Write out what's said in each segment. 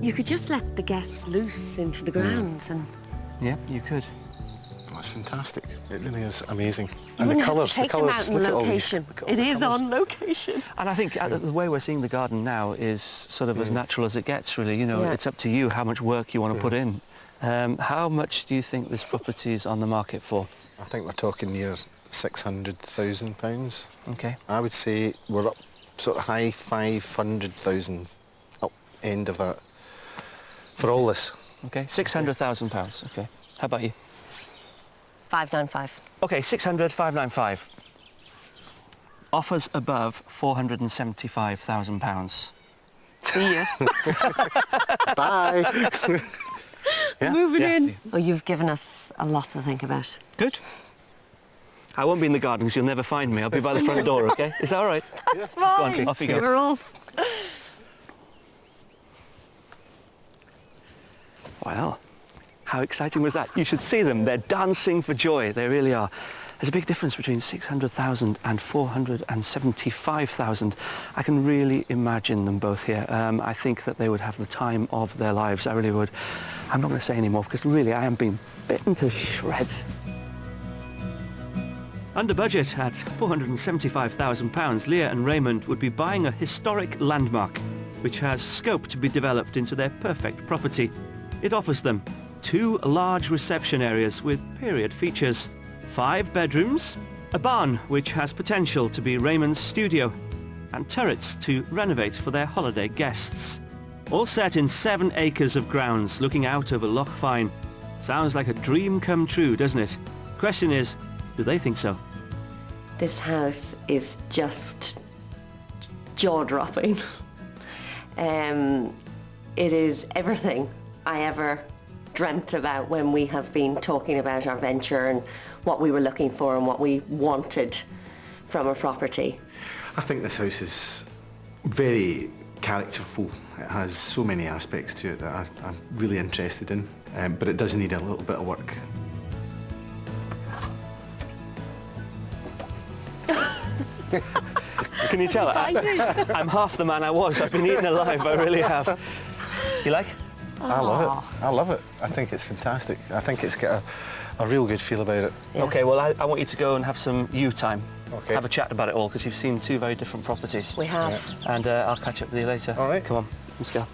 You could just let the guests loose into the grounds and... Yeah, you could. That's fantastic. It really is amazing. You And the wouldn't have colours, to take them out on location. It is colours. on location. And I think the way we're seeing the garden now is sort of as natural as it gets, really. You know, it's up to you how much work you want to put in. How much do you think this property is on the market for? I think we're talking near £600,000. Okay. I would say we're up sort of high 500,000 up end of that for all this. Okay, £600,000. Okay. How about you? 595. Okay, 600, 595. Offers above £475,000. See ya. Bye. Yeah? Moving in. Oh, you've given us a lot to think about. Good. I won't be in the garden because you'll never find me. I'll be by the front door, okay? Is that all right? That's fine. Go on, off you go. We're off. Well, how exciting was that? You should see them. They're dancing for joy. They really are. There's a big difference between 600,000 and 475,000. I can really imagine them both here. I think that they would have the time of their lives. I really would. I'm not going to say any more because really I am being bitten to shreds. Under budget at £475,000, Leah and Raymond would be buying a historic landmark which has scope to be developed into their perfect property. It offers them 2 large reception areas with period features, 5 bedrooms, a barn which has potential to be Raymond's studio, and turrets to renovate for their holiday guests. All set in 7 acres of grounds looking out over Loch Fyne. Sounds like a dream come true, doesn't it? Question is, do they think so? This house is just jaw-dropping. It is everything I ever dreamt about when we have been talking about our venture and what we were looking for and what we wanted from a property. I think this house is very characterful. It has so many aspects to it that I'm really interested in, but it does need a little bit of work. Can you tell? I'm half the man I was. I've been eaten alive, I really have. You like? I love it. I love it. I think it's fantastic. I think it's got a real good feel about it. Yeah. Okay, well, I want you to go and have some you time. Okay. Have a chat about it all, because you've seen 2 very different properties. We have. Yeah. And I'll catch up with you later. All right. Come on, let's go.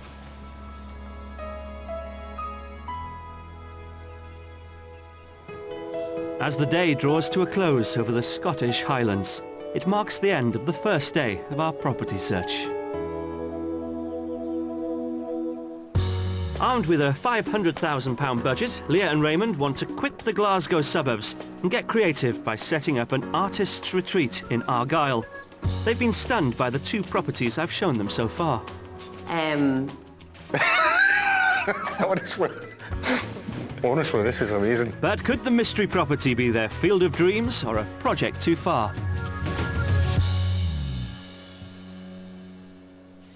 As the day draws to a close over the Scottish Highlands, it marks the end of the first day of our property search. Armed with a £500,000 budget, Leah and Raymond want to quit the Glasgow suburbs and get creative by setting up an artist's retreat in Argyll. They've been stunned by the 2 properties I've shown them so far. Honestly, this is amazing. But could the mystery property be their field of dreams or a project too far?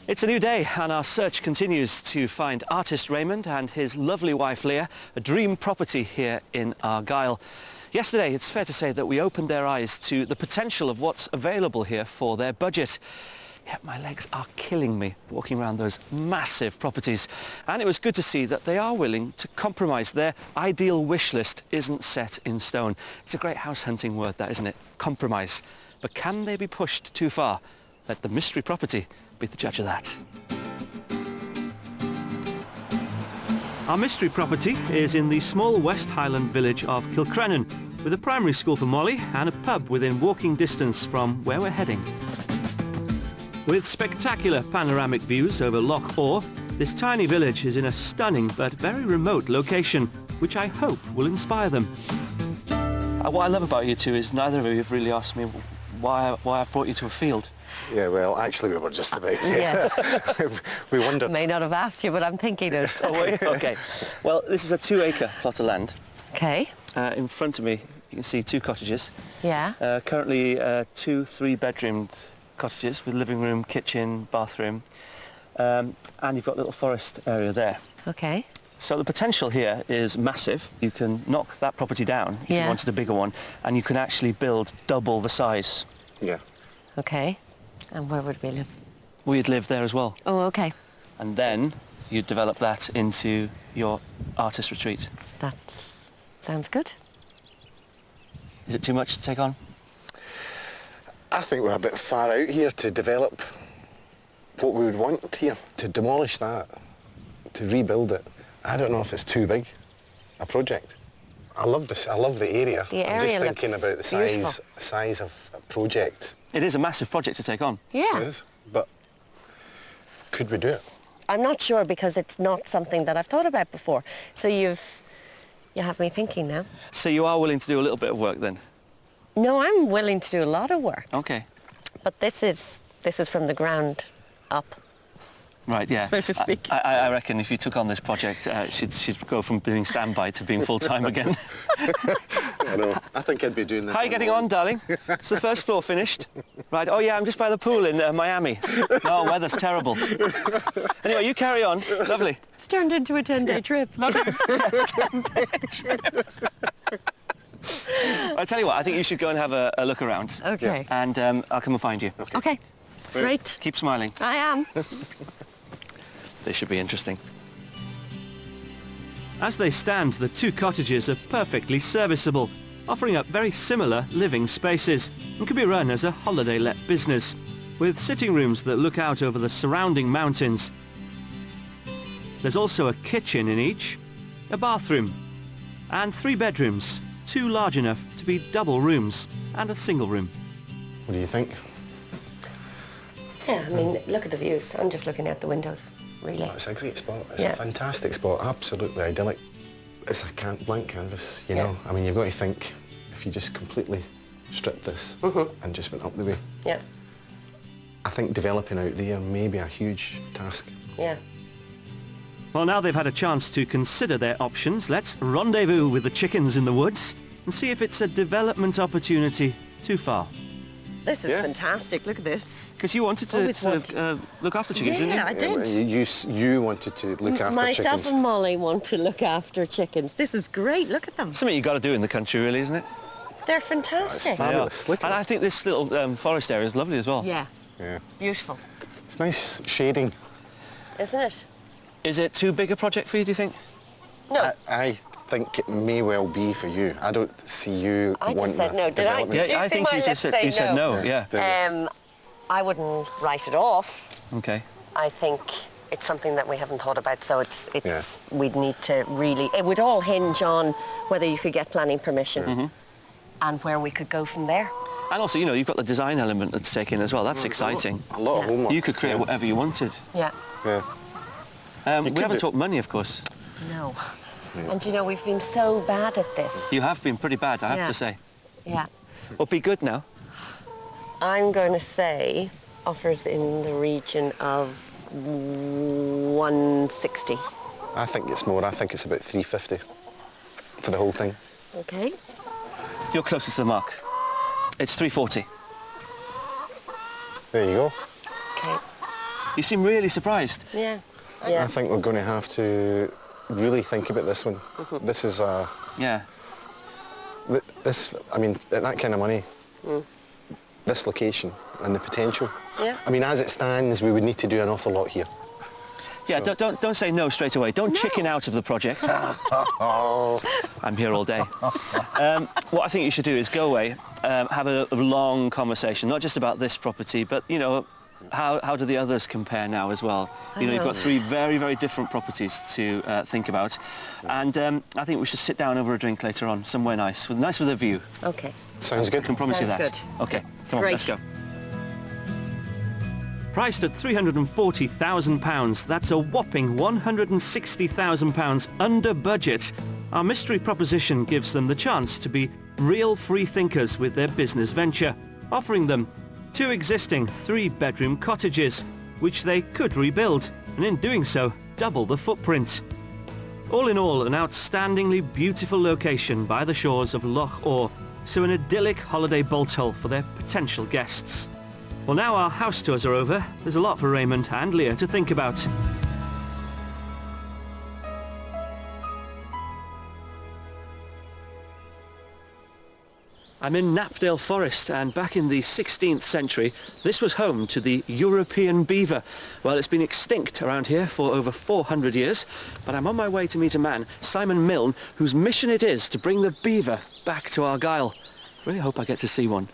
It's a new day and our search continues to find artist Raymond and his lovely wife Leah a dream property here in Argyll. Yesterday, it's fair to say that we opened their eyes to the potential of what's available here for their budget. Yet my legs are killing me walking around those massive properties. And it was good to see that they are willing to compromise. Their ideal wish list isn't set in stone. It's a great house hunting word, that, isn't it? Compromise. But can they be pushed too far? Let the mystery property be the judge of that. Our mystery property is in the small West Highland village of Kilcrennan, with a primary school for Molly and a pub within walking distance from where we're heading. With spectacular panoramic views over Loch Orr, this tiny village is in a stunning but very remote location, which I hope will inspire them. What I love about you two is neither of you have really asked me why I've brought you to a field. Yeah, well, actually, we were just about to. Yes. We wondered. May not have asked you, but I'm thinking it. Oh, wait. Okay. Well, this is a 2-acre plot of land. Okay. In front of me, you can see 2 cottages. Yeah. Currently 2 3-bedroomed cottages with living room, kitchen, bathroom. And you've got a little forest area there. Okay. So the potential here is massive. You can knock that property down if you wanted a bigger one, and you can actually build double the size. Yeah. Okay. And where would we live? We'd live there as well. Oh, okay. And then you develop that into your artist retreat. That sounds good. Is it too much to take on? I think we're a bit far out here to develop what we would want here. To demolish that, to rebuild it. I don't know if it's too big a project. I love this. I love the area. The I'm area just thinking looks about the beautiful. size of a project. It is a massive project to take on. Yeah. It is, but could we do it? I'm not sure because it's not something that I've thought about before. So you have me thinking now. So you are willing to do a little bit of work then? No, I'm willing to do a lot of work. Okay. But this is from the ground up. Right, yeah. So to speak. I reckon if you took on this project, she'd go from being standby to being full-time again. I know. I think I'd be doing this. How are you getting on, darling? Is the first floor finished? Right, oh yeah, I'm just by the pool in Miami. No, weather's terrible. Anyway, you carry on. Lovely. It's turned into a 10-day trip. Lovely. Yeah, 10-day trip. I tell you what, I think you should go and have a look around. Okay. And I'll come and find you. Okay. Great. Keep smiling. I am. This should be interesting. As they stand, the two cottages are perfectly serviceable, offering up very similar living spaces and can be run as a holiday-let business, with sitting rooms that look out over the surrounding mountains. There's also a kitchen in each, a bathroom, and 3 bedrooms, 2 large enough to be double rooms, and a single room. What do you think? Yeah, I mean, look at the views. I'm just looking out the windows, really. Oh, it's a great spot. It's Yeah. a fantastic spot. Absolutely idyllic. It's a blank canvas, you know. I mean, you've got to think if you just completely stripped this and just went up the way. Yeah, I think developing out there may be a huge task. yeah. Well, now they've had a chance to consider their options, let's rendezvous with the chickens in the woods and see if it's a development opportunity too far. This is Yeah. fantastic. Look at this. Because you wanted to Always sort of look after chickens, Yeah, didn't I you? did. You wanted to look after Myself chickens. and Molly want to look after chickens. This is great. Look at them. Something you've got to do in the country, really, isn't it? They're It's fantastic. fabulous. Look And at I it. think this little forest area is lovely as well. Yeah, Yeah. beautiful. It's nice shading. Isn't it? Is it too big a project for you, do you think? No, I think it may well be for you. I don't see you I just wanting said a no. Did I? development. Did you I see think my you lips just said, say you said no, yeah. I wouldn't write it off. Okay. I think it's something that we haven't thought about, so it's Yeah. we'd need to really. It would all hinge on whether you could get planning permission and where we could go from there. And also, you know, you've got the design element to take in as well. That's exciting. A lot of Yeah. homework. You could create whatever you wanted. Yeah. Yeah. We could haven't do- talked money, of course. No. And you know, we've been so bad at this. You have been pretty bad, I have Yeah. to say. Yeah. Well, be good now. I'm going to say offers in the region of 160. I think it's more. I think it's about 350 for the whole thing. Okay. You're closest to the mark. It's 340. There you go. Okay. You seem really surprised. Yeah. I Yeah. think we're going to have to really think about this one. This is Yeah. this. I mean, at that kind of money, this location and the potential. Yeah. I mean, as it stands, we would need to do an awful lot here. Yeah, So- don't say no straight away. Don't chicken out of the project. I'm here all day. What I think you should do is go away, have a long conversation, not just about this property, but, you know, how do the others compare now as well? You know, you've got 3 very, very different properties to think about. And I think we should sit down over a drink later on, somewhere nice with a view. Okay. Sounds good. I can promise you Sounds that. good. Okay, come on, Great. let's go. Priced at £340,000, that's a whopping £160,000 under budget. Our mystery proposition gives them the chance to be real free thinkers with their business venture, offering them 2 existing 3-bedroom cottages, which they could rebuild, and in doing so, double the footprint. All in all, an outstandingly beautiful location by the shores of Loch Fyne, so an idyllic holiday bolt hole for their potential guests. Well, now our house tours are over, there's a lot for Raymond and Leah to think about. I'm in Knapdale Forest, and back in the 16th century, this was home to the European beaver. Well, it's been extinct around here for over 400 years, but I'm on my way to meet a man, Simon Milne, whose mission it is to bring the beaver back to Argyll. Really hope I get to see one.